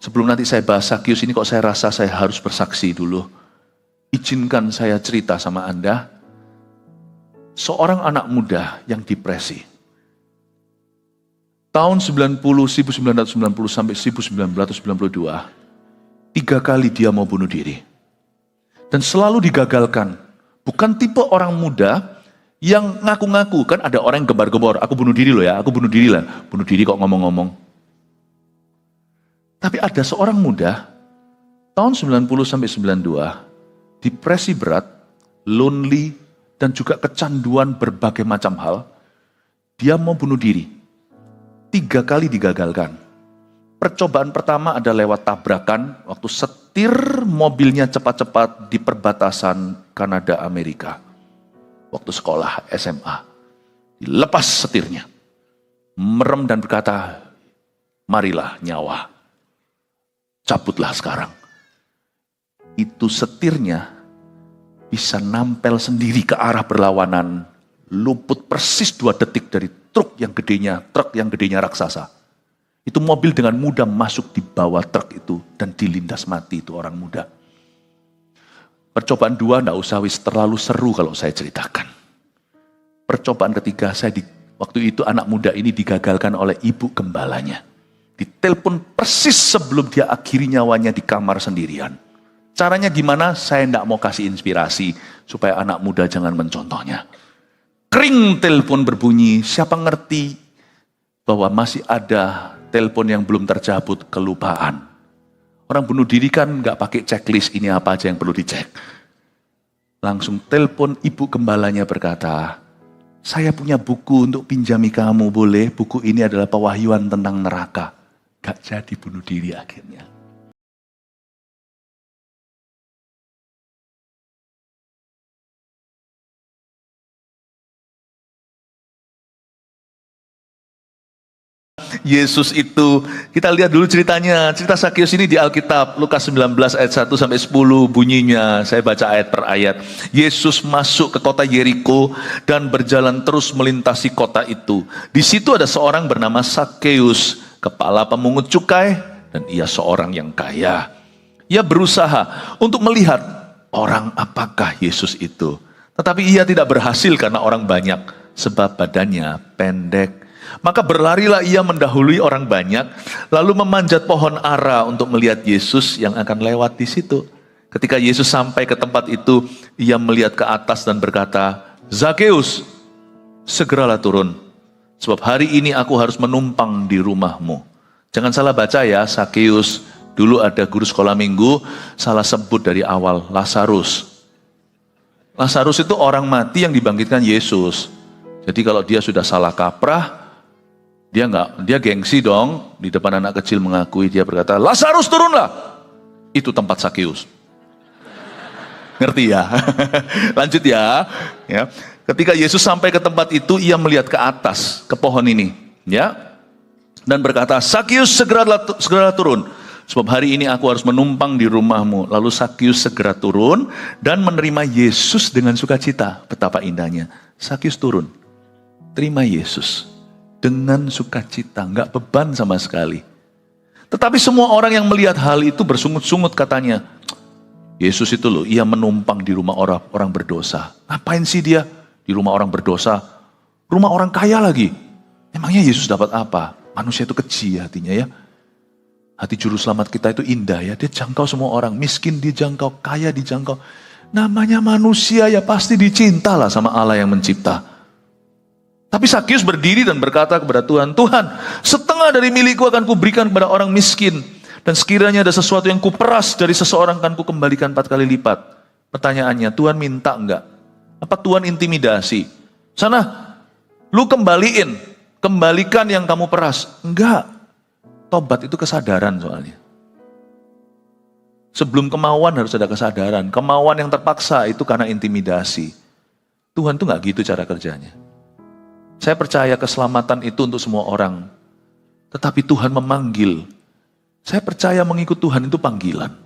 Sebelum nanti saya bahas Sakius ini, kok saya rasa saya harus bersaksi dulu. Izinkan saya cerita sama Anda. Seorang anak muda yang depresi. Tahun 1990 sampai 1992, 3 kali dia mau bunuh diri. Dan selalu digagalkan. Bukan tipe orang muda yang ngaku-ngaku. Kan ada orang yang gembar-gembor, aku bunuh diri loh ya, aku bunuh diri lah. Bunuh diri kok ngomong-ngomong. Tapi ada seorang muda, tahun 90 sampai 92, depresi berat, lonely, dan juga kecanduan berbagai macam hal. Dia mau bunuh diri. 3 kali digagalkan. Percobaan pertama ada lewat tabrakan, waktu setir mobilnya cepat-cepat di perbatasan Kanada Amerika. Waktu sekolah SMA. Dilepas setirnya. Merem dan berkata, marilah nyawa. Cabutlah sekarang. Itu setirnya bisa nampel sendiri ke arah berlawanan. Luput persis 2 detik dari truk yang gedenya raksasa. Itu mobil dengan mudah masuk di bawah truk itu dan dilindas mati itu orang muda. Percobaan 2 enggak usah terlalu seru kalau saya ceritakan. Percobaan ketiga waktu itu anak muda ini digagalkan oleh ibu gembalanya. Ditelepon persis sebelum dia akhiri nyawanya di kamar sendirian. Caranya gimana? Saya enggak mau kasih inspirasi supaya anak muda jangan mencontohnya. Kring telepon berbunyi, siapa ngerti bahwa masih ada telepon yang belum tercabut, kelupaan. Orang bunuh diri kan nggak pakai checklist, ini apa aja yang perlu dicek. Langsung telepon ibu gembalanya berkata, saya punya buku untuk pinjami kamu, boleh? Buku ini adalah pewahyuan tentang neraka. Gak jadi bunuh diri akhirnya. Yesus itu, kita lihat dulu ceritanya. Cerita Sakius ini di Alkitab, Lukas 19 ayat 1 sampai 10 bunyinya. Saya baca ayat per ayat. Yesus masuk ke kota Yeriko dan berjalan terus melintasi kota itu. Di situ ada seorang bernama Sakeus, kepala pemungut cukai, dan ia seorang yang kaya. Ia berusaha untuk melihat orang apakah Yesus itu. Tetapi ia tidak berhasil karena orang banyak, sebab badannya pendek. Maka berlarilah ia mendahului orang banyak, lalu memanjat pohon ara untuk melihat Yesus yang akan lewat di situ. Ketika Yesus sampai ke tempat itu, ia melihat ke atas dan berkata, Zakeus, segeralah turun, sebab hari ini aku harus menumpang di rumahmu. Jangan salah baca ya, Sakeus, dulu ada guru sekolah minggu, salah sebut dari awal, Lazarus. Lazarus itu orang mati yang dibangkitkan Yesus. Jadi kalau dia sudah salah kaprah, dia gengsi dong, di depan anak kecil mengakui, dia berkata, Lazarus turunlah. Itu tempat Sakeus. Ngerti ya? Lanjut ya. Ketika Yesus sampai ke tempat itu, ia melihat ke atas, ke pohon ini. Ya. Dan berkata, Sakeus segeralah turun. Sebab hari ini aku harus menumpang di rumahmu. Lalu Sakeus segera turun dan menerima Yesus dengan sukacita. Betapa indahnya. Sakeus turun, terima Yesus dengan sukacita, nggak beban sama sekali. Tetapi semua orang yang melihat hal itu bersungut-sungut katanya, Yesus itu loh, ia menumpang di rumah orang berdosa. Ngapain sih dia di rumah orang berdosa? Rumah orang kaya lagi. Emangnya Yesus dapat apa? Manusia itu keji hatinya ya. Hati juru selamat kita itu indah ya. Dia jangkau semua orang. Miskin dijangkau, kaya dijangkau. Namanya manusia ya pasti dicinta lah sama Allah yang mencipta. Tapi Sakeus berdiri dan berkata kepada Tuhan, Tuhan, setengah dari milikku akan kuberikan kepada orang miskin. Dan sekiranya ada sesuatu yang kuperas dari seseorang akan kukembalikan 4 kali lipat. Pertanyaannya, Tuhan minta enggak? Apa Tuhan intimidasi? Sana, lu kembalikan yang kamu peras. Enggak. Tobat itu kesadaran soalnya. Sebelum kemauan harus ada kesadaran. Kemauan yang terpaksa itu karena intimidasi. Tuhan tuh enggak gitu cara kerjanya. Saya percaya keselamatan itu untuk semua orang. Tetapi Tuhan memanggil. Saya percaya mengikut Tuhan itu panggilan.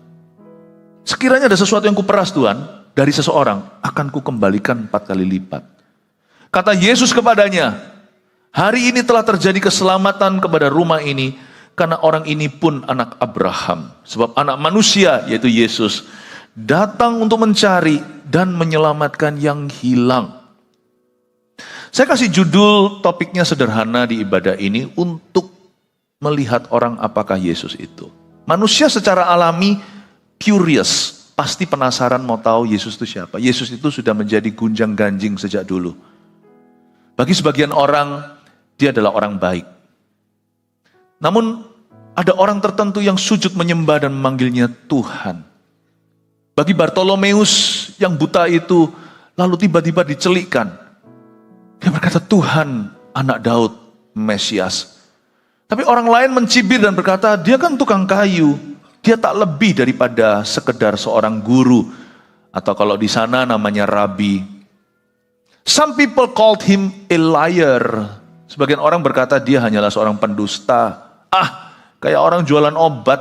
Sekiranya ada sesuatu yang kuperas Tuhan, dari seseorang, akan kukembalikan 4 kali lipat. Kata Yesus kepadanya, hari ini telah terjadi keselamatan kepada rumah ini, karena orang ini pun anak Abraham. Sebab anak manusia, yaitu Yesus, datang untuk mencari dan menyelamatkan yang hilang. Saya kasih judul topiknya sederhana di ibadah ini untuk melihat orang apakah Yesus itu. Manusia secara alami curious, pasti penasaran mau tahu Yesus itu siapa. Yesus itu sudah menjadi gunjang ganjing sejak dulu. Bagi sebagian orang, dia adalah orang baik. Namun ada orang tertentu yang sujud menyembah dan memanggilnya Tuhan. Bagi Bartolomeus yang buta itu, lalu tiba-tiba dicelikkan. Dia berkata, Tuhan, anak Daud, Mesias. Tapi orang lain mencibir dan berkata, dia kan tukang kayu. Dia tak lebih daripada sekedar seorang guru. Atau kalau di sana namanya rabi. Some people called him a liar. Sebagian orang berkata dia hanyalah seorang pendusta. Kayak orang jualan obat.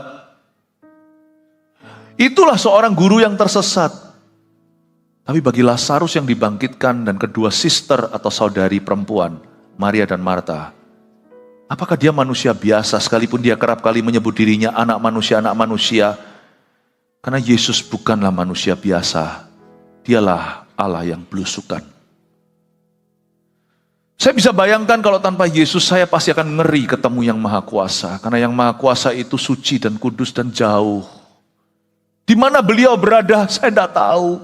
Itulah seorang guru yang tersesat. Tapi bagi Lazarus yang dibangkitkan dan kedua sister atau saudari perempuan, Maria dan Marta, apakah dia manusia biasa sekalipun dia kerap kali menyebut dirinya anak manusia, anak manusia? Karena Yesus bukanlah manusia biasa, dialah Allah yang belusukan. Saya bisa bayangkan kalau tanpa Yesus saya pasti akan ngeri ketemu yang Maha Kuasa. Karena yang Maha Kuasa itu suci dan kudus dan jauh. Di mana beliau berada saya tidak tahu.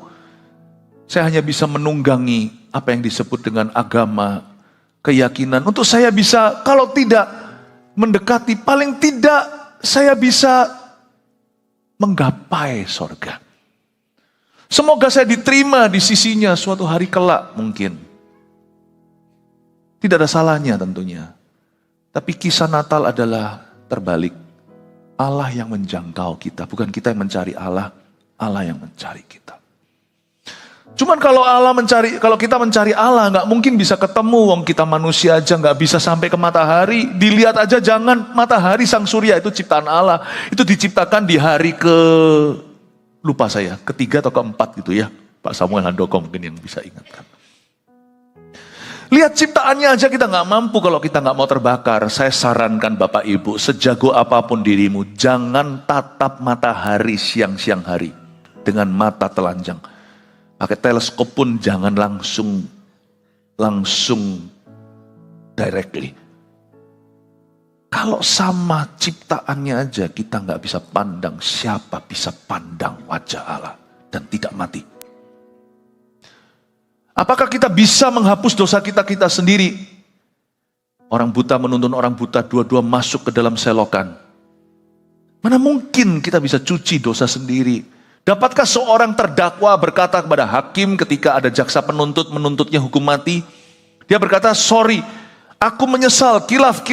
Saya hanya bisa menunggangi apa yang disebut dengan agama, keyakinan. Untuk saya bisa, kalau tidak mendekati, paling tidak saya bisa menggapai sorga. Semoga saya diterima di sisinya suatu hari kelak mungkin. Tidak ada salahnya tentunya. Tapi kisah Natal adalah terbalik. Allah yang menjangkau kita, bukan kita yang mencari Allah, Allah yang mencari kita. Cuman kalau kita mencari Allah, nggak mungkin bisa ketemu. Wong kita manusia aja nggak bisa sampai ke matahari. Dilihat aja jangan, matahari sang surya itu ciptaan Allah. Itu diciptakan di hari lupa saya, ketiga atau keempat gitu ya. Pak Samuel Handoko mungkin yang bisa ingatkan. Lihat ciptaannya aja kita nggak mampu kalau kita nggak mau terbakar. Saya sarankan Bapak Ibu, sejago apapun dirimu, jangan tatap matahari siang-siang hari dengan mata telanjang. Pakai teleskop pun jangan langsung directly. Kalau sama ciptaannya aja kita nggak bisa pandang, siapa bisa pandang wajah Allah dan tidak mati? Apakah kita bisa menghapus dosa kita sendiri? Orang buta menuntun orang buta, dua-dua masuk ke dalam selokan. Mana mungkin kita bisa cuci dosa sendiri? Dapatkah seorang terdakwa berkata kepada hakim ketika ada jaksa penuntut menuntutnya hukum mati? Dia berkata, sorry, aku menyesal, kilaf,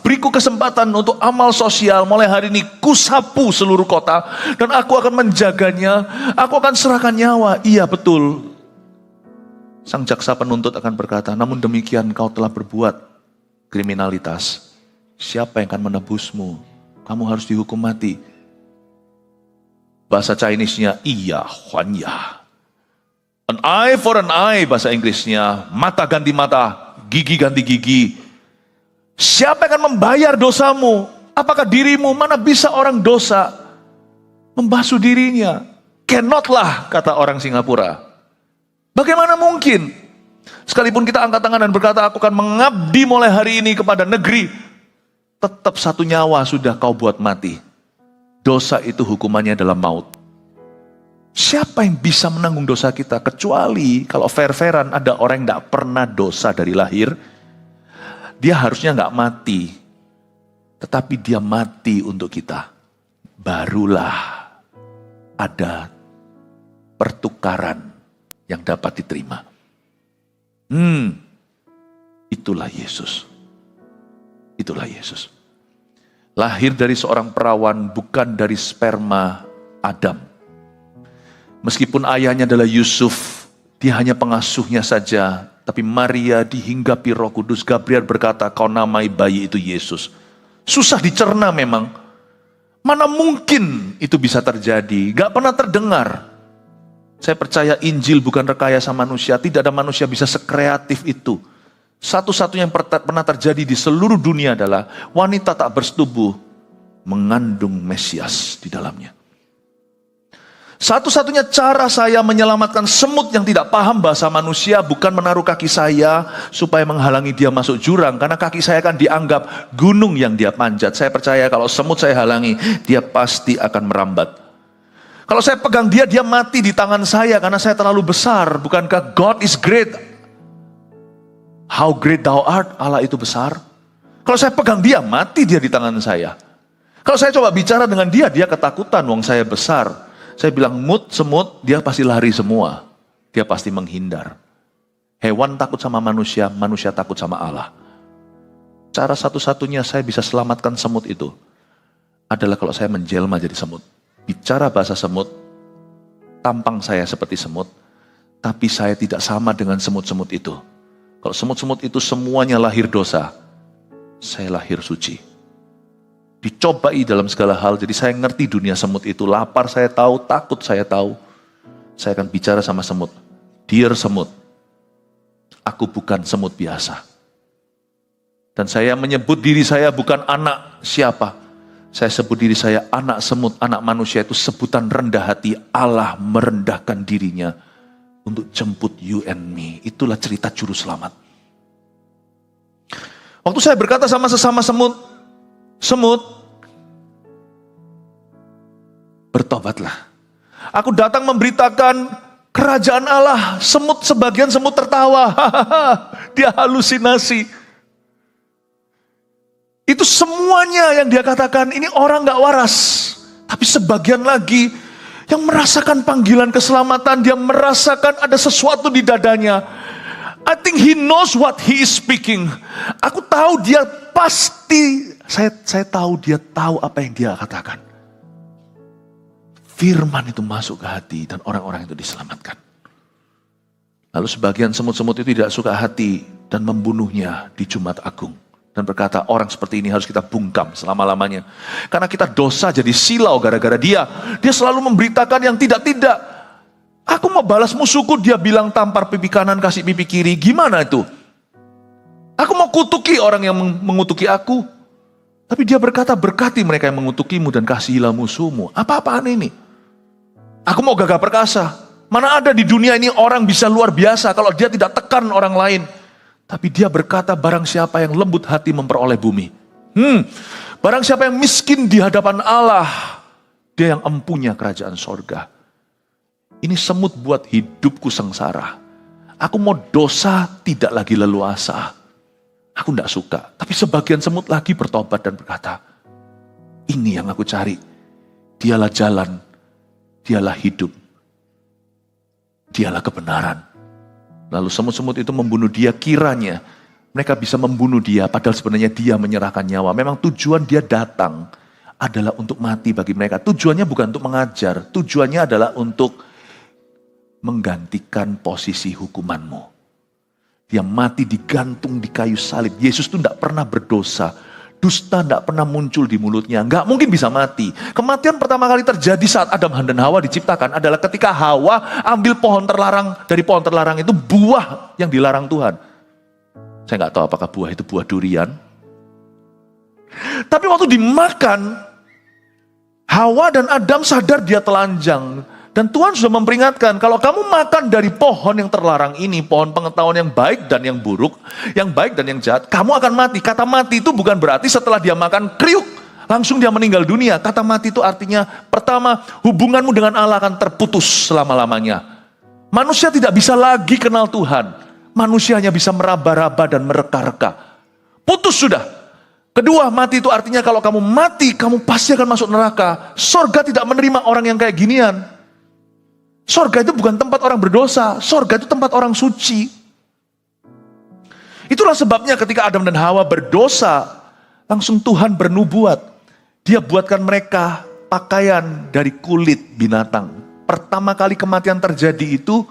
beriku kesempatan untuk amal sosial. Mulai hari ini kusapu seluruh kota dan aku akan menjaganya, aku akan serahkan nyawa. Iya betul. Sang jaksa penuntut akan berkata, namun demikian kau telah berbuat kriminalitas. Siapa yang akan menebusmu? Kamu harus dihukum mati. Bahasa Chinese-nya, iya, huan ya. An eye for an eye, bahasa Inggrisnya. Mata ganti mata, gigi ganti gigi. Siapa yang akan membayar dosamu? Apakah dirimu? Mana bisa orang dosa membasuh dirinya? Cannot lah, kata orang Singapura. Bagaimana mungkin? Sekalipun kita angkat tangan dan berkata, aku akan mengabdi mulai hari ini kepada negeri. Tetap satu nyawa sudah kau buat mati. Dosa itu hukumannya adalah maut. Siapa yang bisa menanggung dosa kita? Kecuali kalau fair-fairan ada orang yang tidak pernah dosa dari lahir. Dia harusnya nggak mati. Tetapi dia mati untuk kita. Barulah ada pertukaran yang dapat diterima. Itulah Yesus. Itulah Yesus. Lahir dari seorang perawan, bukan dari sperma Adam. Meskipun ayahnya adalah Yusuf, dia hanya pengasuhnya saja. Tapi Maria dihinggapi Roh Kudus. Gabriel berkata, kau namai bayi itu Yesus. Susah dicerna memang. Mana mungkin itu bisa terjadi? Gak pernah terdengar. Saya percaya Injil bukan rekayasa manusia. Tidak ada manusia bisa sekreatif itu. Satu-satunya yang pernah terjadi di seluruh dunia adalah wanita tak bersetubuh mengandung Mesias di dalamnya. Satu-satunya cara saya menyelamatkan semut yang tidak paham bahasa manusia bukan menaruh kaki saya supaya menghalangi dia masuk jurang. Karena kaki saya akan dianggap gunung yang dia panjat. Saya percaya kalau semut saya halangi, dia pasti akan merambat. Kalau saya pegang dia, dia mati di tangan saya karena saya terlalu besar. Bukankah God is great? How great thou art, Allah itu besar. Kalau saya pegang dia, mati dia di tangan saya. Kalau saya coba bicara dengan dia, dia ketakutan, wong saya besar. Saya bilang, semut, dia pasti lari semua. Dia pasti menghindar. Hewan takut sama manusia, manusia takut sama Allah. Cara satu-satunya saya bisa selamatkan semut itu adalah kalau saya menjelma jadi semut. Bicara bahasa semut, tampang saya seperti semut, tapi saya tidak sama dengan semut-semut itu. Kalau semut-semut itu semuanya lahir dosa, saya lahir suci. Dicobai dalam segala hal, jadi saya ngerti dunia semut itu. Lapar saya tahu, takut saya tahu. Saya akan bicara sama semut. Dear semut, aku bukan semut biasa. Dan saya menyebut diri saya bukan anak siapa. Saya sebut diri saya anak semut, anak manusia. Itu sebutan rendah hati. Allah merendahkan dirinya untuk jemput you and me. Itulah cerita juru selamat. Waktu saya berkata sama sesama semut, bertobatlah. Aku datang memberitakan kerajaan Allah. Sebagian semut tertawa. Dia halusinasi. Itu semuanya yang dia katakan, ini orang gak waras. Tapi sebagian lagi yang merasakan panggilan keselamatan, dia merasakan ada sesuatu di dadanya. I think he knows what he is speaking. Aku tahu dia pasti, saya tahu dia tahu apa yang dia katakan. Firman itu masuk ke hati dan orang-orang itu diselamatkan. Lalu sebagian semut-semut itu tidak suka hati dan membunuhnya di Jumat Agung. Dan berkata, orang seperti ini harus kita bungkam selama-lamanya. Karena kita dosa jadi silau gara-gara dia. Dia selalu memberitakan yang tidak-tidak. Aku mau balas musuhku, dia bilang tampar pipi kanan kasih pipi kiri. Gimana itu? Aku mau kutuki orang yang mengutuki aku. Tapi dia berkata, berkati mereka yang mengutukimu dan kasihilah musuhmu. Apa-apaan ini? Aku mau gagah perkasa. Mana ada di dunia ini orang bisa luar biasa kalau dia tidak tekan orang lain. Tapi dia berkata, barang siapa yang lembut hati memperoleh bumi. Barang siapa yang miskin di hadapan Allah, dia yang empunya kerajaan sorga. Ini semut buat hidupku sengsara. Aku mau dosa tidak lagi leluasa. Aku tidak suka. Tapi sebagian semut lagi bertobat dan berkata, ini yang aku cari. Dialah jalan, dialah hidup, dialah kebenaran. Lalu semut-semut itu membunuh dia, kiranya mereka bisa membunuh dia, padahal sebenarnya dia menyerahkan nyawa. Memang tujuan dia datang adalah untuk mati bagi mereka. Tujuannya bukan untuk mengajar, tujuannya adalah untuk menggantikan posisi hukumanmu. Dia mati digantung di kayu salib. Yesus itu tidak pernah berdosa. Dusta tidak pernah muncul di mulutnya. Nggak mungkin bisa mati. Kematian pertama kali terjadi saat Adam dan Hawa diciptakan adalah ketika Hawa ambil pohon terlarang. Dari pohon terlarang itu buah yang dilarang Tuhan. Saya nggak tahu apakah buah itu buah durian. Tapi waktu dimakan, Hawa dan Adam sadar dia telanjang. Dan Tuhan sudah memperingatkan, kalau kamu makan dari pohon yang terlarang ini, pohon pengetahuan yang baik dan yang buruk, yang baik dan yang jahat, kamu akan mati. Kata mati itu bukan berarti setelah dia makan kriuk, langsung dia meninggal dunia. Kata mati itu artinya, pertama, hubunganmu dengan Allah akan terputus selama-lamanya. Manusia tidak bisa lagi kenal Tuhan. Manusia hanya bisa meraba-raba dan mereka-reka. Putus sudah. Kedua, mati itu artinya kalau kamu mati, kamu pasti akan masuk neraka. Sorga tidak menerima orang yang kayak ginian. Sorga itu bukan tempat orang berdosa, sorga itu tempat orang suci. Itulah sebabnya ketika Adam dan Hawa berdosa, langsung Tuhan bernubuat. Dia buatkan mereka pakaian dari kulit binatang. Pertama kali kematian terjadi itu,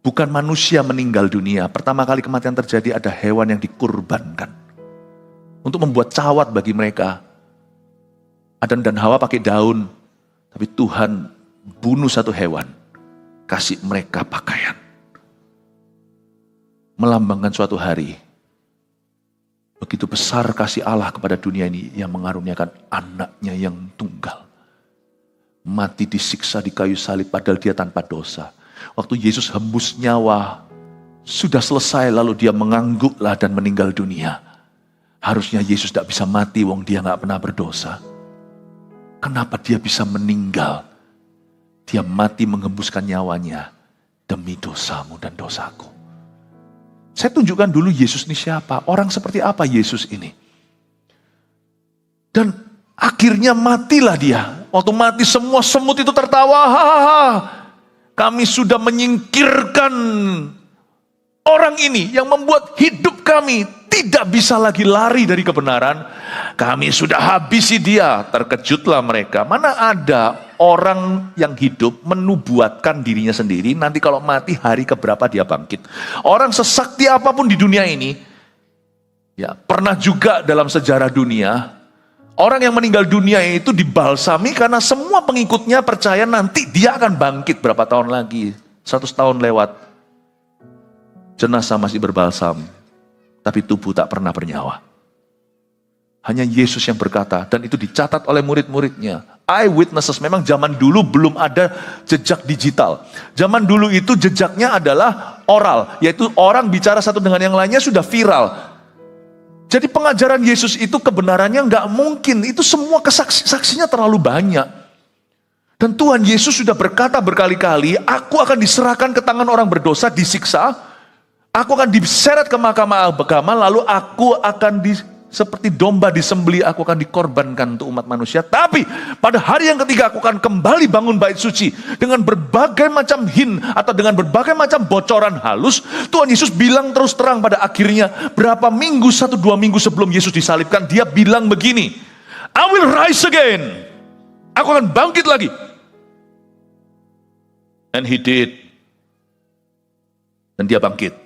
bukan manusia meninggal dunia. Pertama kali kematian terjadi ada hewan yang dikurbankan. Untuk membuat cawat bagi mereka. Adam dan Hawa pakai daun, tapi Tuhan bunuh satu hewan, kasih mereka pakaian. Melambangkan suatu hari, Begitu besar kasih Allah kepada dunia ini yang mengaruniakan anaknya yang tunggal. Mati disiksa di kayu salib padahal dia tanpa dosa. Waktu Yesus hembus nyawa, sudah selesai lalu dia mengangguklah dan meninggal dunia. Harusnya Yesus tidak bisa mati, wong dia nggak pernah berdosa. Kenapa dia bisa meninggal? Dia mati menghembuskan nyawanya demi dosamu dan dosaku. Saya tunjukkan dulu Yesus ini siapa, orang seperti apa Yesus ini. Dan akhirnya matilah dia. Waktu mati semua semut itu tertawa. Hahaha. Kami sudah menyingkirkan orang ini yang membuat hidup kami tidak bisa lagi lari dari kebenaran. Kami sudah habisi dia. Terkejutlah mereka. Mana ada orang yang hidup menubuatkan dirinya sendiri, nanti kalau mati hari keberapa dia bangkit. Orang sesakti apapun di dunia ini, ya pernah juga dalam sejarah dunia, orang yang meninggal dunia itu dibalsami karena semua pengikutnya percaya nanti dia akan bangkit berapa tahun lagi. 100 tahun lewat, jenazah masih berbalsam, tapi tubuh tak pernah bernyawa. Hanya Yesus yang berkata, dan itu dicatat oleh murid-muridnya. Eyewitnesses, memang zaman dulu belum ada jejak digital. Zaman dulu itu jejaknya adalah oral, yaitu orang bicara satu dengan yang lainnya sudah viral. Jadi pengajaran Yesus itu kebenarannya nggak mungkin, itu semua saksinya terlalu banyak. Dan Tuhan Yesus sudah berkata berkali-kali, aku akan diserahkan ke tangan orang berdosa, disiksa. Aku akan diseret ke mahkamah agama, lalu aku akan seperti domba disembelih, aku akan dikorbankan untuk umat manusia. Tapi pada hari yang ketiga aku akan kembali bangun bait suci. Dengan berbagai macam hint atau dengan berbagai macam bocoran halus, Tuhan Yesus bilang terus terang pada akhirnya, berapa minggu, 1-2 minggu sebelum Yesus disalibkan, dia bilang begini, I will rise again. Aku akan bangkit lagi. And he did. Dan dia bangkit.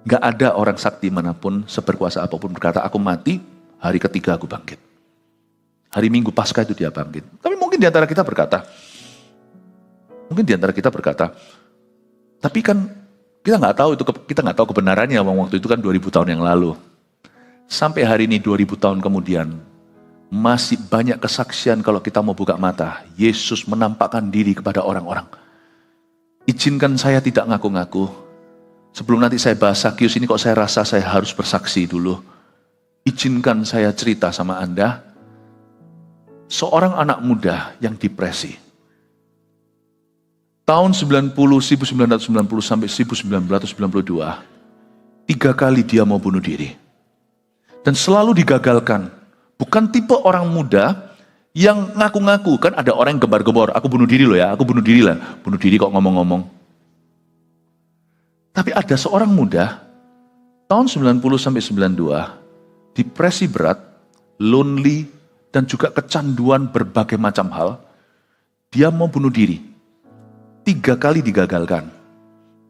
Gak ada orang sakti manapun, seberkuasa apapun berkata, aku mati, hari ketiga aku bangkit. Hari Minggu Paskah itu dia bangkit. Tapi mungkin di antara kita berkata, tapi kan kita nggak tahu kebenarannya, waktu itu kan 2000 tahun yang lalu. Sampai hari ini 2000 tahun kemudian, masih banyak kesaksian kalau kita mau buka mata. Yesus menampakkan diri kepada orang-orang. Izinkan saya tidak ngaku-ngaku. Sebelum nanti saya bahas Sakius ini, kok saya rasa saya harus bersaksi dulu. Izinkan saya cerita sama Anda. Seorang anak muda yang depresi. Tahun 1990 sampai 1992, 3 kali dia mau bunuh diri. Dan selalu digagalkan. Bukan tipe orang muda yang ngaku-ngaku. Kan ada orang yang gembar-gembor, aku bunuh diri loh ya, aku bunuh diri lah. Bunuh diri kok ngomong-ngomong. Tapi ada seorang muda, tahun 90 sampai 92, depresi berat, lonely, dan juga kecanduan berbagai macam hal. Dia mau bunuh diri. 3 kali digagalkan.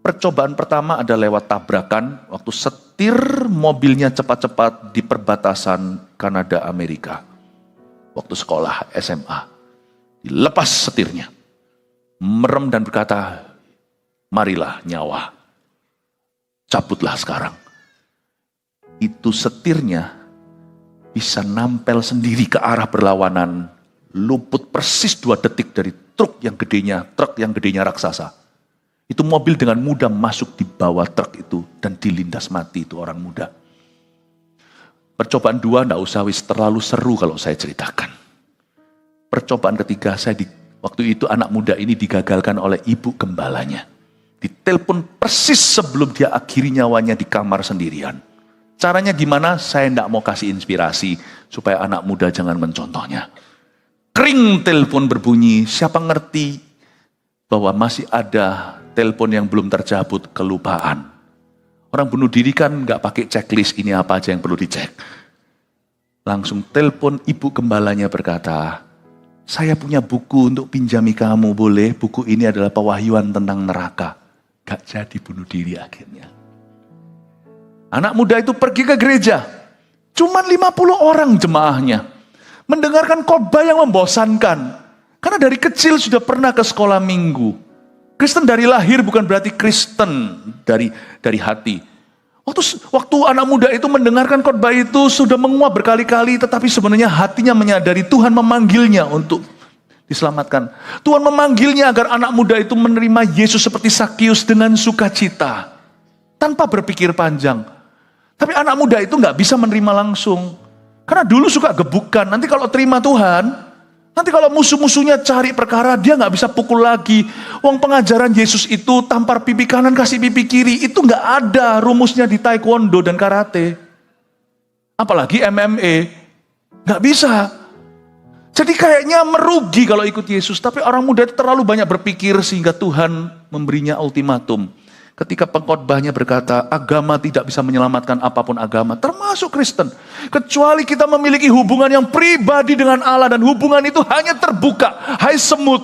Percobaan pertama ada lewat tabrakan, waktu setir mobilnya cepat-cepat di perbatasan Kanada Amerika. Waktu sekolah SMA. Dilepas setirnya. Merem dan berkata, marilah nyawa. Cabutlah sekarang. Itu setirnya bisa nampel sendiri ke arah berlawanan, luput persis 2 detik dari truk yang gedenya raksasa. Itu mobil dengan mudah masuk di bawah truk itu dan dilindas mati itu orang muda. Percobaan 2 enggak usah terlalu seru kalau saya ceritakan. Percobaan ketiga waktu itu anak muda ini digagalkan oleh ibu gembalanya. Ditelepon persis sebelum dia akhiri nyawanya di kamar sendirian. Caranya gimana? Saya tidak mau kasih inspirasi supaya anak muda jangan mencontohnya. Kring telepon berbunyi, siapa ngerti bahwa masih ada telepon yang belum tercabut, kelupaan. Orang bunuh diri kan nggak pakai checklist, ini apa aja yang perlu dicek. Langsung telepon ibu gembalanya berkata, saya punya buku untuk pinjami kamu, boleh? Buku ini adalah pewahyuan tentang neraka. Gak jadi bunuh diri akhirnya. Anak muda itu pergi ke gereja. Cuman 50 orang jemaahnya. Mendengarkan khotbah yang membosankan. Karena dari kecil sudah pernah ke sekolah minggu. Kristen dari lahir bukan berarti Kristen dari hati. Waktu anak muda itu mendengarkan khotbah itu sudah menguap berkali-kali, tetapi sebenarnya hatinya menyadari Tuhan memanggilnya untuk diselamatkan. Tuhan memanggilnya agar anak muda itu menerima Yesus seperti Sakius dengan sukacita, tanpa berpikir panjang. Tapi anak muda itu nggak bisa menerima langsung, karena dulu suka gebukan. Nanti kalau terima Tuhan, nanti kalau musuh-musuhnya cari perkara, dia nggak bisa pukul lagi. Wong pengajaran Yesus itu tampar pipi kanan kasih pipi kiri, itu nggak ada rumusnya di taekwondo dan karate. Apalagi MMA, nggak bisa. Jadi kayaknya merugi kalau ikut Yesus. Tapi orang muda itu terlalu banyak berpikir sehingga Tuhan memberinya ultimatum. Ketika pengkhotbahnya berkata, agama tidak bisa menyelamatkan apapun agama, termasuk Kristen. Kecuali kita memiliki hubungan yang pribadi dengan Allah, dan hubungan itu hanya terbuka, hai semut.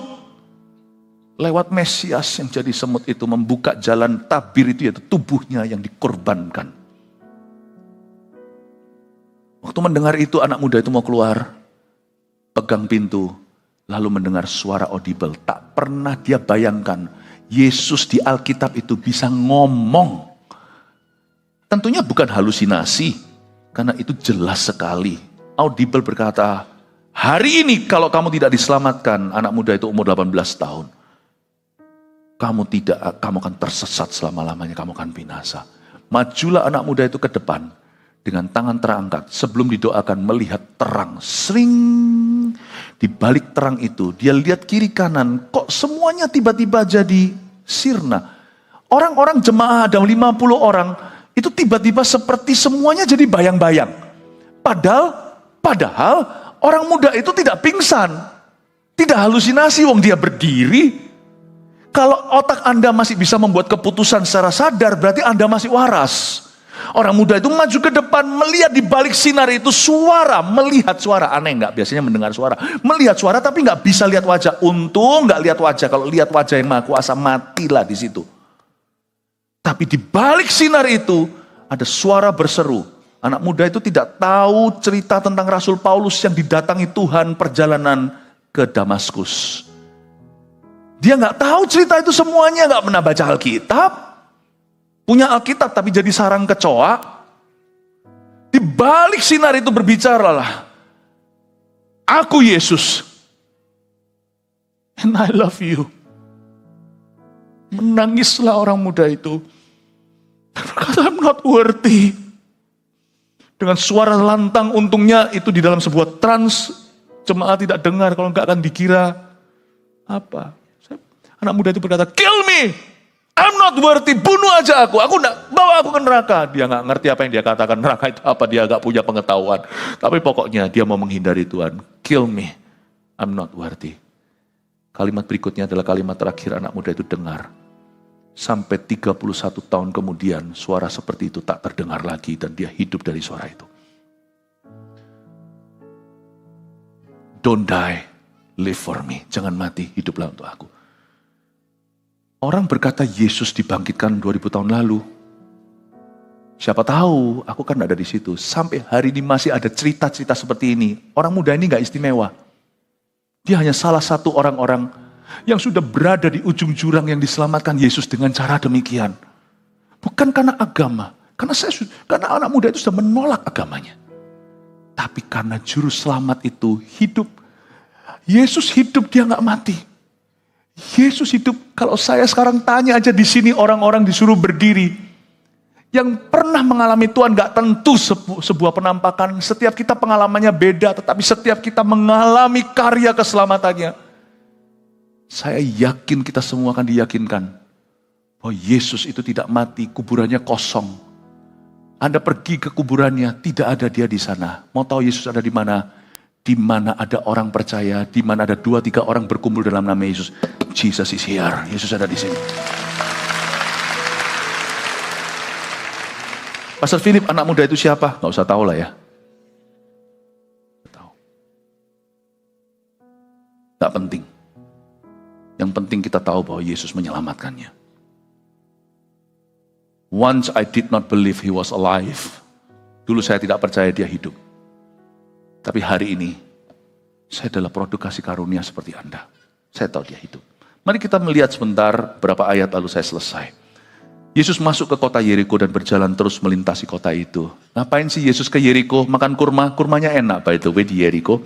Lewat Mesias yang jadi semut itu membuka jalan tabir itu, yaitu tubuhnya yang dikorbankan. Waktu mendengar itu, anak muda itu mau keluar, pegang pintu, lalu mendengar suara audible. Tak pernah dia bayangkan Yesus di Alkitab itu bisa ngomong. Tentunya bukan halusinasi, karena itu jelas sekali. Audible berkata, hari ini kalau kamu tidak diselamatkan, anak muda itu umur 18 tahun, kamu akan tersesat selama-lamanya, kamu akan binasa. Majulah anak muda itu ke depan, dengan tangan terangkat, sebelum didoakan melihat terang. Sering di balik terang itu, dia lihat kiri kanan, kok semuanya tiba-tiba jadi sirna. Orang-orang jemaah ada 50 orang, itu tiba-tiba seperti semuanya jadi bayang-bayang. Padahal orang muda itu tidak pingsan, tidak halusinasi, wong dia berdiri. Kalau otak Anda masih bisa membuat keputusan secara sadar, berarti Anda masih waras. Orang muda itu maju ke depan, melihat di balik sinar itu melihat suara. Aneh nggak? Biasanya mendengar suara, melihat suara tapi nggak bisa lihat wajah. Untung nggak lihat wajah. Kalau lihat wajah yang Maha Kuasa, matilah di situ. Tapi di balik sinar itu ada suara berseru. Anak muda itu tidak tahu cerita tentang Rasul Paulus yang didatangi Tuhan perjalanan ke Damaskus. Dia nggak tahu cerita itu semuanya, nggak pernah baca Alkitab. Punya Alkitab tapi jadi sarang kecoa. Di balik sinar itu berbicaralah, aku Yesus, and I love you. Menangislah orang muda itu. Berkata, I'm not worthy. Dengan suara lantang, untungnya itu di dalam sebuah trans, jemaat tidak dengar, kalau enggak akan dikira apa. Anak muda itu berkata, kill me. I'm not worthy, bunuh aja aku enggak, bawa aku ke neraka. Dia enggak ngerti apa yang dia katakan, neraka itu apa, dia enggak punya pengetahuan. Tapi pokoknya dia mau menghindari Tuhan. Kill me, I'm not worthy. Kalimat berikutnya adalah kalimat terakhir anak muda itu dengar. Sampai 31 tahun kemudian, suara seperti itu tak terdengar lagi dan dia hidup dari suara itu. Don't die, live for me. Jangan mati, hiduplah untuk aku. Orang berkata Yesus dibangkitkan 2000 tahun lalu. Siapa tahu, aku kan ada di situ. Sampai hari ini masih ada cerita-cerita seperti ini. Orang muda ini gak istimewa. Dia hanya salah satu orang-orang yang sudah berada di ujung jurang yang diselamatkan Yesus dengan cara demikian. Bukan karena agama. Karena anak muda itu sudah menolak agamanya. Tapi karena juru selamat itu hidup. Yesus hidup, dia gak mati. Yesus hidup. Kalau saya sekarang tanya aja di sini orang-orang disuruh berdiri, yang pernah mengalami Tuhan gak tentu sebuah penampakan. Setiap kita pengalamannya beda, tetapi setiap kita mengalami karya keselamatannya. Saya yakin kita semua akan diyakinkan bahwa Yesus itu tidak mati, kuburannya kosong. Anda pergi ke kuburannya, tidak ada dia di sana. Mau tahu Yesus ada di mana? Di mana ada orang percaya, di mana ada 2-3 orang berkumpul dalam nama Yesus. Jesus is here. Yesus ada di sini. Pastor Philip, anak muda itu siapa? Gak usah tahu lah ya. Tahu. Gak penting. Yang penting kita tahu bahwa Yesus menyelamatkannya. Once I did not believe he was alive. Dulu saya tidak percaya dia hidup. Tapi hari ini, saya adalah produk kasih karunia seperti Anda. Saya tahu dia hidup. Mari kita melihat sebentar beberapa ayat lalu saya selesai. Yesus masuk ke kota Yeriko dan berjalan terus melintasi kota itu. Ngapain sih Yesus ke Yeriko? Makan kurma, kurmanya enak by the way di Yeriko.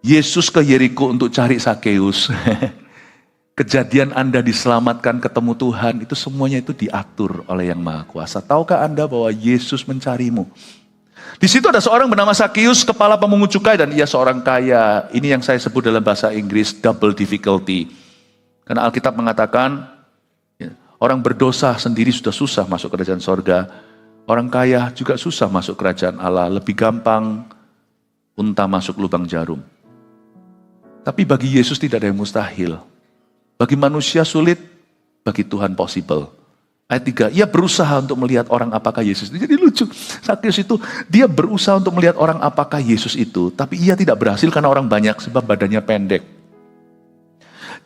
Yesus ke Yeriko untuk cari Sakeus. Kejadian Anda diselamatkan ketemu Tuhan, itu semuanya itu diatur oleh Yang Maha Kuasa. Tahukah Anda bahwa Yesus mencarimu? Di situ ada seorang bernama Sakeus, kepala pemungut cukai, dan ia seorang kaya. Ini yang saya sebut dalam bahasa Inggris double difficulty. Karena Alkitab mengatakan, orang berdosa sendiri sudah susah masuk kerajaan sorga. Orang kaya juga susah masuk kerajaan Allah. Lebih gampang unta masuk lubang jarum. Tapi bagi Yesus tidak ada yang mustahil. Bagi manusia sulit, bagi Tuhan possible. Ayat 3, ia berusaha untuk melihat orang apakah Yesus itu. Jadi lucu, Sakeus itu dia berusaha untuk melihat orang apakah Yesus itu. Tapi ia tidak berhasil karena orang banyak sebab badannya pendek.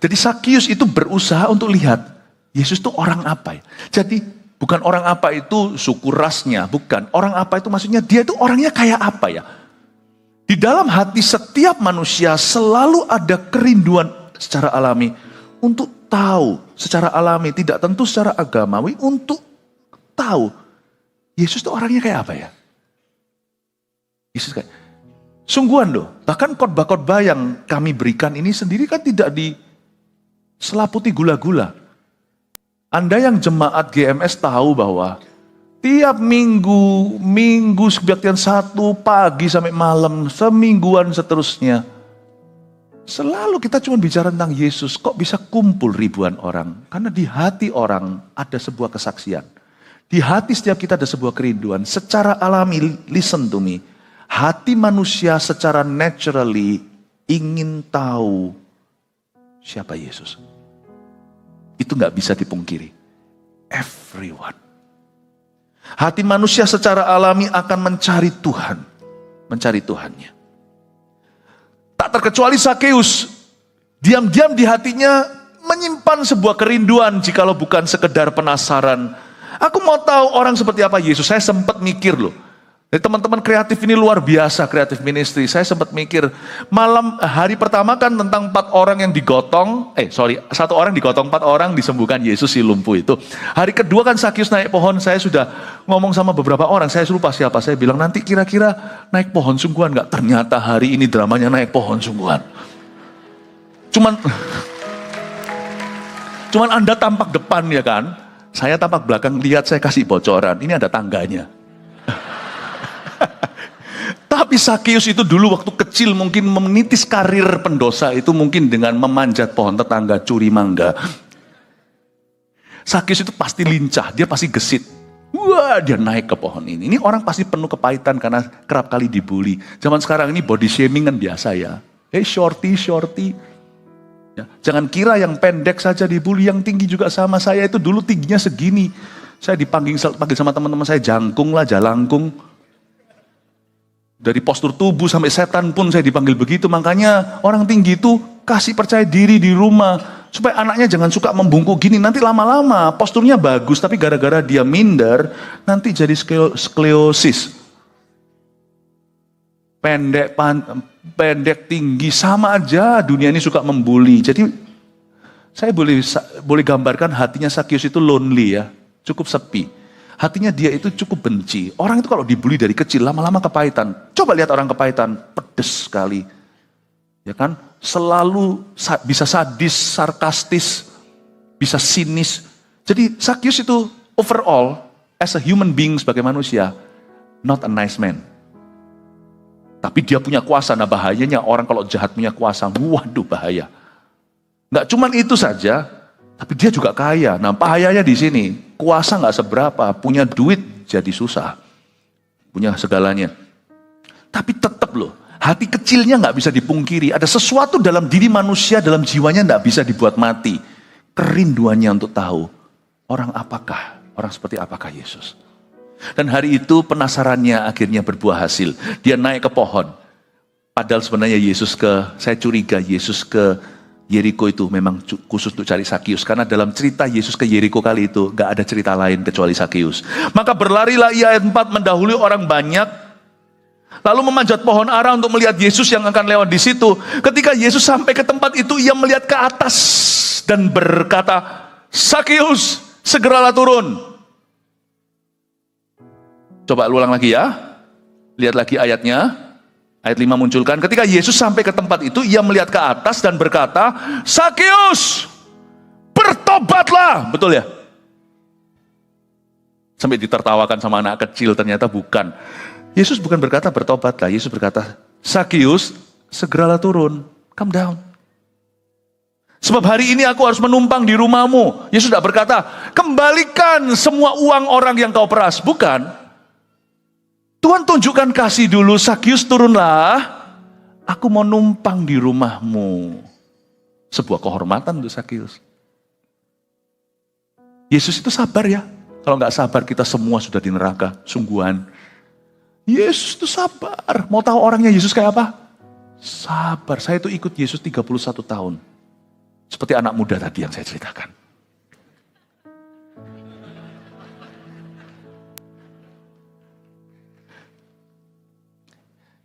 Jadi Sakeus itu berusaha untuk lihat Yesus itu orang apa ya. Jadi bukan orang apa itu suku rasnya, bukan. Orang apa itu maksudnya dia itu orangnya kayak apa ya. Di dalam hati setiap manusia selalu ada kerinduan secara alami untuk tahu secara alami, tidak tentu secara agamawi, untuk tahu Yesus itu orangnya kayak apa ya. Yesus kayak, sungguhan loh, bahkan khotbah-khotbah yang kami berikan ini sendiri kan tidak diselaputi gula-gula. Anda yang jemaat GMS tahu bahwa tiap minggu kebaktian 1 pagi sampai malam, semingguan seterusnya. Selalu kita cuma bicara tentang Yesus, kok bisa kumpul ribuan orang? Karena di hati orang ada sebuah kesaksian. Di hati setiap kita ada sebuah kerinduan. Secara alami, listen to me. Hati manusia secara naturally ingin tahu siapa Yesus. Itu gak bisa dipungkiri. Everyone. Hati manusia secara alami akan mencari Tuhan. Mencari Tuhannya. Tak terkecuali Sakeus, diam-diam di hatinya menyimpan sebuah kerinduan jikalau bukan sekedar penasaran. Aku mau tahu orang seperti apa Yesus. Saya sempat mikir loh. Jadi teman-teman kreatif ini luar biasa, kreatif ministry. Saya sempat mikir, hari pertama kan tentang 4 orang yang digotong, 1 orang digotong 4 orang disembuhkan Yesus si lumpuh itu. Hari kedua kan Sakeus naik pohon, saya sudah ngomong sama beberapa orang, saya lupa siapa, saya bilang nanti kira-kira naik pohon sungguhan gak? Ternyata hari ini dramanya naik pohon sungguhan. Cuman Anda tampak depan ya kan, saya tampak belakang, lihat saya kasih bocoran, ini ada tangganya. Tapi Sakeus itu dulu waktu kecil mungkin menitis karir pendosa itu mungkin dengan memanjat pohon tetangga, curi mangga. Sakeus itu pasti lincah, dia pasti gesit. Wah, dia naik ke pohon ini. Ini orang pasti penuh kepahitan karena kerap kali dibully. Zaman sekarang ini body shaming kan biasa ya. Shorty. Ya, jangan kira yang pendek saja dibully, yang tinggi juga sama. Saya itu dulu tingginya segini. Saya dipanggil sama teman-teman saya jangkung lah, jalangkung. Dari postur tubuh sampai setan pun saya dipanggil begitu. Makanya orang tinggi itu kasih percaya diri di rumah. Supaya anaknya jangan suka membungkuk gini. Nanti lama-lama posturnya bagus. Tapi gara-gara dia minder, nanti jadi sklerosis. Pendek, tinggi, sama aja dunia ini suka membuli. Jadi saya boleh gambarkan hatinya Sakeus itu lonely ya. Cukup sepi. Hatinya dia itu cukup benci. Orang itu kalau dibully dari kecil, lama-lama kepahitan. Coba lihat orang kepahitan, pedes sekali. Ya kan? Selalu bisa sadis, sarkastis, bisa sinis. Jadi Sakeus itu overall, as a human being sebagai manusia, not a nice man. Tapi dia punya kuasa. Nah bahayanya orang kalau jahat punya kuasa, waduh bahaya. Nggak cuman itu saja, tapi dia juga kaya. Nah bahayanya di sini. Kuasa nggak seberapa, punya duit jadi susah, punya segalanya. Tapi tetap loh, hati kecilnya nggak bisa dipungkiri. Ada sesuatu dalam diri manusia, dalam jiwanya nggak bisa dibuat mati. Kerinduannya untuk tahu orang seperti apakah Yesus. Dan hari itu penasarannya akhirnya berbuah hasil. Dia naik ke pohon. Padahal sebenarnya saya curiga Yesus ke Yeriko itu memang khusus untuk cari Sakeus. Karena dalam cerita Yesus ke Yeriko kali itu, gak ada cerita lain kecuali Sakeus. Maka berlarilah ia, ayat 4, mendahului orang banyak. Lalu memanjat pohon ara untuk melihat Yesus yang akan lewat di situ. Ketika Yesus sampai ke tempat itu, ia melihat ke atas dan berkata, Sakeus, segeralah turun. Coba ulang lagi ya. Lihat lagi ayatnya. Ayat 5 munculkan. Ketika Yesus sampai ke tempat itu, ia melihat ke atas dan berkata, Sakeus, bertobatlah. Betul ya? Sampai ditertawakan sama anak kecil, ternyata bukan. Yesus bukan berkata bertobatlah. Yesus berkata, Sakeus, segeralah turun. Come down. Sebab hari ini aku harus menumpang di rumahmu. Yesus tidak berkata, kembalikan semua uang orang yang kau peras. Bukan. Tuhan tunjukkan kasih dulu, Sakeus turunlah. Aku mau numpang di rumahmu. Sebuah kehormatan untuk Sakeus. Yesus itu sabar ya. Kalau nggak sabar kita semua sudah di neraka. Sungguhan. Yesus itu sabar. Mau tahu orangnya Yesus kayak apa? Sabar. Saya itu ikut Yesus 31 tahun. Seperti anak muda tadi yang saya ceritakan.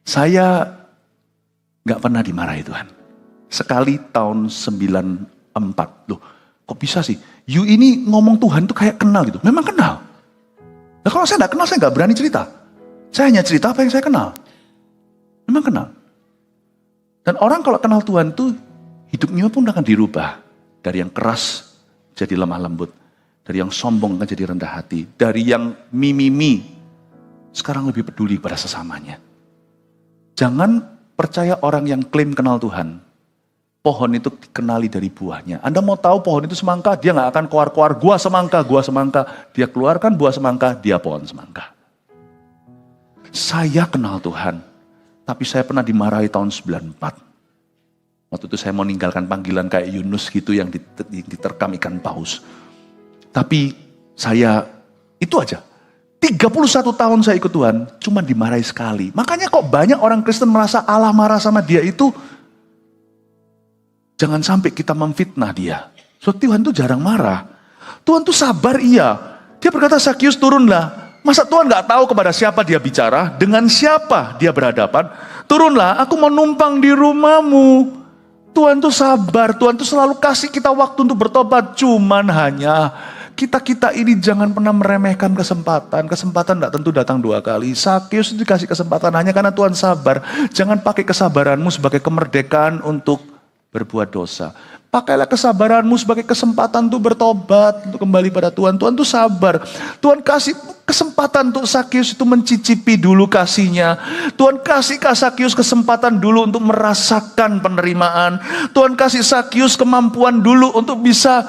Saya gak pernah dimarahi Tuhan. Sekali tahun 94. Loh, kok bisa sih? You ini ngomong Tuhan tuh kayak kenal gitu. Memang kenal. Nah kalau saya gak kenal, saya gak berani cerita. Saya hanya cerita apa yang saya kenal. Memang kenal. Dan orang kalau kenal Tuhan tuh, hidupnya pun akan dirubah. Dari yang keras jadi lemah lembut. Dari yang sombong akan jadi rendah hati. Dari yang mimimi, sekarang lebih peduli pada sesamanya. Jangan percaya orang yang klaim kenal Tuhan. Pohon itu dikenali dari buahnya. Anda mau tahu pohon itu semangka, dia gak akan keluar-keluar, gua semangka. Dia keluarkan buah semangka, dia pohon semangka. Saya kenal Tuhan, tapi saya pernah dimarahi tahun 94. Waktu itu saya mau meninggalkan panggilan kayak Yunus gitu yang diterkam ikan paus. Tapi saya, itu aja. 31 tahun saya ikut Tuhan, cuma dimarahi sekali. Makanya kok banyak orang Kristen merasa Allah marah sama dia itu, jangan sampai kita memfitnah dia. So Tuhan tuh jarang marah. Tuhan tuh sabar iya. Dia berkata, Sakeus turunlah. Masa Tuhan gak tahu kepada siapa dia bicara, dengan siapa dia berhadapan. Turunlah, aku mau numpang di rumahmu. Tuhan tuh sabar, Tuhan tuh selalu kasih kita waktu untuk bertobat. Cuman hanya kita ini jangan pernah meremehkan kesempatan. Kesempatan tidak tentu datang 2 kali. Sakeus itu dikasih kesempatan hanya karena Tuhan sabar. Jangan pakai kesabaranmu sebagai kemerdekaan untuk berbuat dosa. Pakailah kesabaranmu sebagai kesempatan untuk bertobat, untuk kembali pada Tuhan. Tuhan itu sabar. Tuhan kasih kesempatan untuk Sakeus itu mencicipi dulu kasihnya. Tuhan kasih Sakeus kesempatan dulu untuk merasakan penerimaan. Tuhan kasih Sakeus kemampuan dulu untuk bisa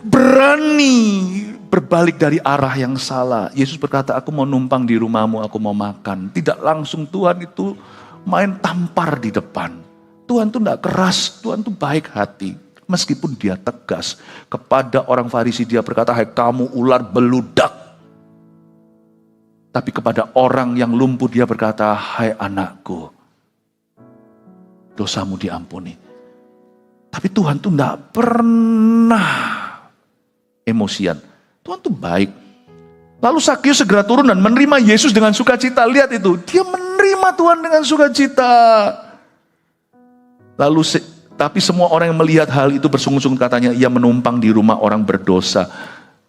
berani berbalik dari arah yang salah. Yesus berkata, aku mau numpang di rumahmu, aku mau makan. Tidak langsung Tuhan itu main tampar di depan. Tuhan itu tidak keras, Tuhan itu baik hati. Meskipun dia tegas kepada orang Farisi, dia berkata, hai kamu ular beludak. Tapi kepada orang yang lumpuh dia berkata, hai anakku, dosamu diampuni. Tapi Tuhan tuh tidak pernah emosian. Tuhan tuh baik. Lalu Sakeus segera turun dan menerima Yesus dengan sukacita. Lihat itu, dia menerima Tuhan dengan sukacita. Lalu tapi semua orang yang melihat hal itu bersungut-sungut katanya, ia menumpang di rumah orang berdosa.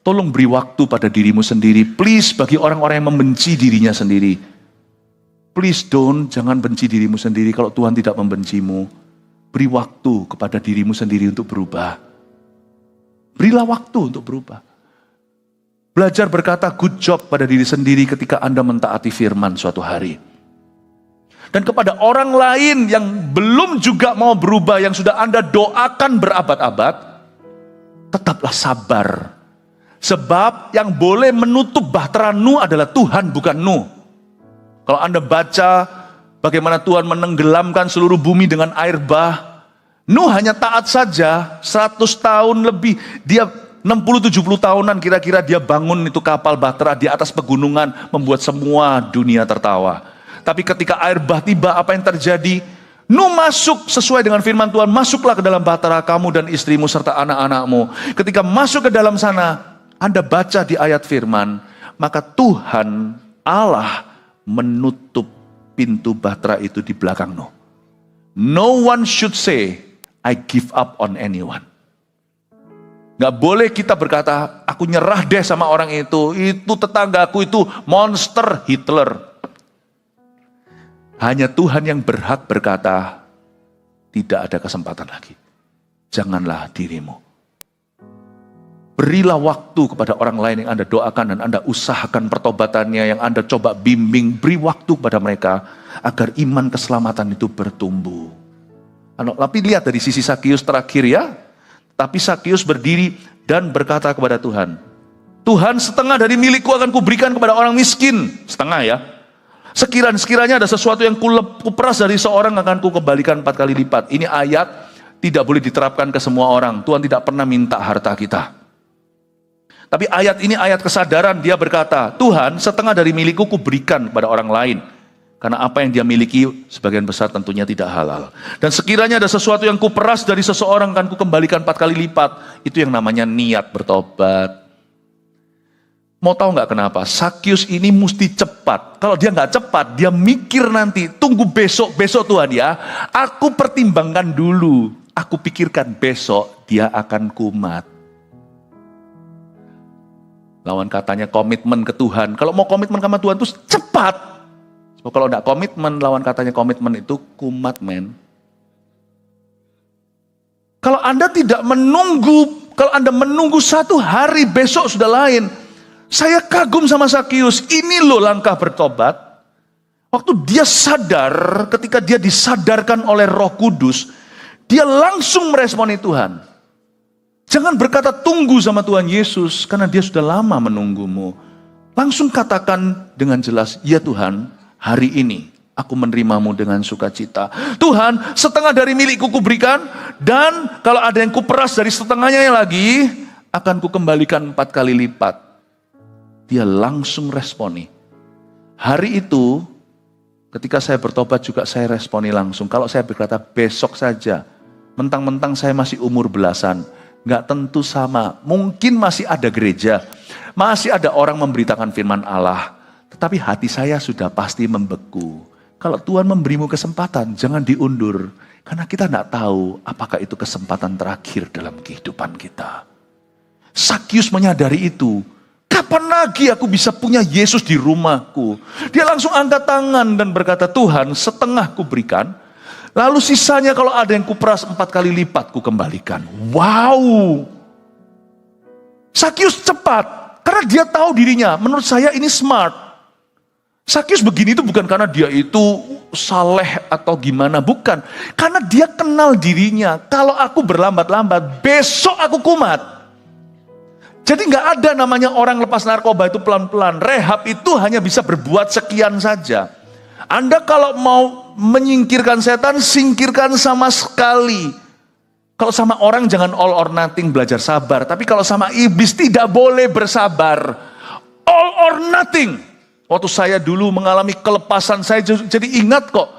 Tolong beri waktu pada dirimu sendiri. Please, bagi orang-orang yang membenci dirinya sendiri. Please jangan benci dirimu sendiri kalau Tuhan tidak membencimu. Beri waktu kepada dirimu sendiri untuk berubah. Berilah waktu untuk berubah. Belajar berkata good job pada diri sendiri ketika Anda mentaati firman suatu hari. Dan kepada orang lain yang belum juga mau berubah, yang sudah Anda doakan berabad-abad, tetaplah sabar. Sebab yang boleh menutup bahtera Nuh adalah Tuhan, bukan Nuh. Kalau Anda baca bagaimana Tuhan menenggelamkan seluruh bumi dengan air bah, Nuh hanya taat saja, 100 tahun lebih, dia 60-70 tahunan kira-kira dia bangun itu kapal bahtera di atas pegunungan, membuat semua dunia tertawa. Tapi ketika air bah tiba, apa yang terjadi? Nuh masuk sesuai dengan firman Tuhan, masuklah ke dalam bahtera kamu dan istrimu serta anak-anakmu. Ketika masuk ke dalam sana, Anda baca di ayat firman, maka Tuhan Allah menutup pintu bahtera itu di belakang Nuh. No one should say, I give up on anyone. Nggak boleh kita berkata, aku nyerah deh sama orang itu tetanggaku itu monster Hitler. Hanya Tuhan yang berhak berkata, tidak ada kesempatan lagi. Janganlah dirimu. Berilah waktu kepada orang lain yang Anda doakan dan Anda usahakan pertobatannya, yang Anda coba bimbing, beri waktu kepada mereka agar iman keselamatan itu bertumbuh. Tapi lihat dari sisi Sakius terakhir ya. Tapi Sakius berdiri dan berkata kepada Tuhan, Tuhan, setengah dari milikku akan kuberikan kepada orang miskin. Setengah ya. Sekiranya ada sesuatu yang kuperas dari seorang akan kukembalikan 4 kali lipat. Ini ayat tidak boleh diterapkan ke semua orang. Tuhan tidak pernah minta harta kita. Tapi ayat ini ayat kesadaran, dia berkata, Tuhan, setengah dari milikku kuberikan kepada orang lain. Karena apa yang dia miliki sebagian besar tentunya tidak halal. Dan sekiranya ada sesuatu yang kuperas dari seseorang akan kukembalikan 4 kali lipat. Itu yang namanya niat bertobat. Mau tahu nggak kenapa? Sakius ini mesti cepat. Kalau dia nggak cepat, dia mikir nanti, tunggu besok Tuhan ya. Aku pertimbangkan dulu. Aku pikirkan besok dia akan kumat. Lawan katanya komitmen ke Tuhan. Kalau mau komitmen sama Tuhan itu cepat. So, kalau enggak komitmen, lawan katanya komitmen itu kumat, men. Kalau Anda tidak menunggu, kalau Anda menunggu 1 hari, besok sudah lain. Saya kagum sama Sakius. Ini loh langkah bertobat. Waktu dia sadar, ketika dia disadarkan oleh Roh Kudus, dia langsung meresponi Tuhan. Jangan berkata tunggu sama Tuhan Yesus, karena dia sudah lama menunggumu. Langsung katakan dengan jelas, ya Tuhan, hari ini aku menerimamu dengan sukacita. Tuhan, setengah dari milikku kuberikan, dan kalau ada yang kuperas dari setengahnya lagi, akan kukembalikan 4 kali lipat. Dia langsung responi. Hari itu, ketika saya bertobat juga saya responi langsung. Kalau saya berkata besok saja, mentang-mentang saya masih umur belasan, nggak tentu sama. Mungkin masih ada gereja, masih ada orang memberitakan firman Allah, tetapi hati saya sudah pasti membeku. Kalau Tuhan memberimu kesempatan, jangan diundur, karena kita nggak tahu apakah itu kesempatan terakhir dalam kehidupan kita. Sakius menyadari itu. Kapan lagi aku bisa punya Yesus di rumahku? Dia langsung angkat tangan dan berkata, Tuhan, setengah kuberikan, lalu sisanya kalau ada yang kuperas 4 kali lipat kukembalikan. Wow. Sakius cepat. Karena dia tahu dirinya. Menurut saya ini smart. Sakius begini itu bukan karena dia itu saleh atau gimana. Bukan. Karena dia kenal dirinya. Kalau aku berlambat-lambat, besok aku kumat. Jadi nggak ada namanya orang lepas narkoba itu pelan-pelan. Rehab itu hanya bisa berbuat sekian saja. Anda kalau mau menyingkirkan setan, singkirkan sama sekali. Kalau sama orang jangan all or nothing, belajar sabar. Tapi kalau sama iblis tidak boleh bersabar. All or nothing. Waktu saya dulu mengalami kelepasan, saya jadi ingat kok.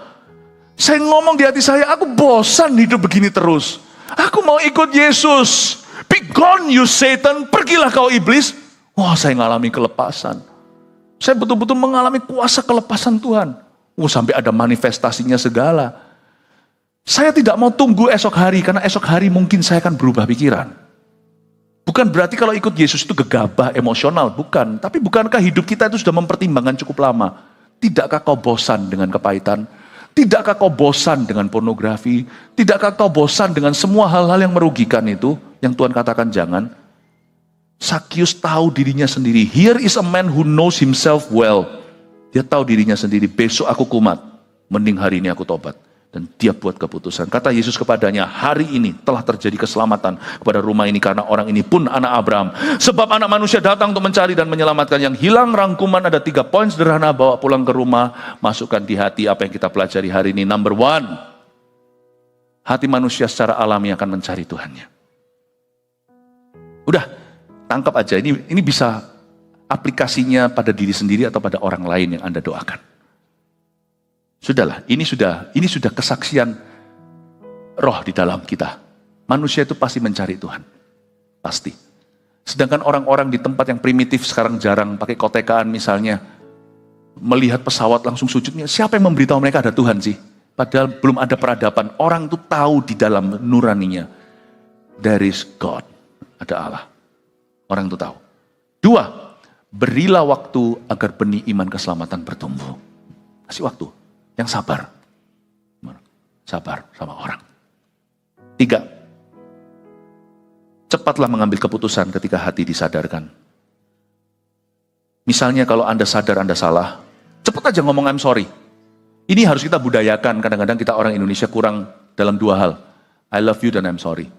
Saya ngomong di hati saya, aku bosan hidup begini terus. Aku mau ikut Yesus. Be gone you Satan, pergilah kau iblis. Wah, saya mengalami kelepasan. Saya betul-betul mengalami kuasa kelepasan Tuhan. Sampai ada manifestasinya segala. Saya tidak mau tunggu esok hari, karena esok hari mungkin saya akan berubah pikiran. Bukan berarti kalau ikut Yesus itu gegabah, emosional, bukan. Tapi bukankah hidup kita itu sudah mempertimbangkan cukup lama? Tidakkah kau bosan dengan kepahitan? Tidakkah kau bosan dengan pornografi? Tidakkah kau bosan dengan semua hal-hal yang merugikan itu? Yang Tuhan katakan jangan. Sakius tahu dirinya sendiri. Here is a man who knows himself well. Dia tahu dirinya sendiri, besok aku kumat, mending hari ini aku tobat. Dan dia buat keputusan. Kata Yesus kepadanya, hari ini telah terjadi keselamatan kepada rumah ini, karena orang ini pun anak Abraham. Sebab anak manusia datang untuk mencari dan menyelamatkan yang hilang. Rangkuman ada 3 poin sederhana, bawa pulang ke rumah, masukkan di hati apa yang kita pelajari hari ini. Number 1, hati manusia secara alami akan mencari Tuhannya. Udah, tangkap aja, ini bisa aplikasinya pada diri sendiri atau pada orang lain yang Anda doakan. Sudahlah, ini sudah kesaksian roh di dalam kita. Manusia itu pasti mencari Tuhan. Pasti. Sedangkan orang-orang di tempat yang primitif sekarang jarang pakai kotekaan misalnya, melihat pesawat langsung sujudnya. Siapa yang memberitahu mereka ada Tuhan sih? Padahal belum ada peradaban. Orang itu tahu di dalam nuraninya, there is God. ada Allah. Orang itu tahu. 2, berilah waktu agar benih iman keselamatan bertumbuh. Kasih waktu, yang sabar. Sabar sama orang. 3, cepatlah mengambil keputusan ketika hati disadarkan. Misalnya kalau Anda sadar Anda salah, cepat aja ngomong I'm sorry. Ini harus kita budayakan, kadang-kadang kita orang Indonesia kurang dalam 2 hal. I love you dan I'm sorry.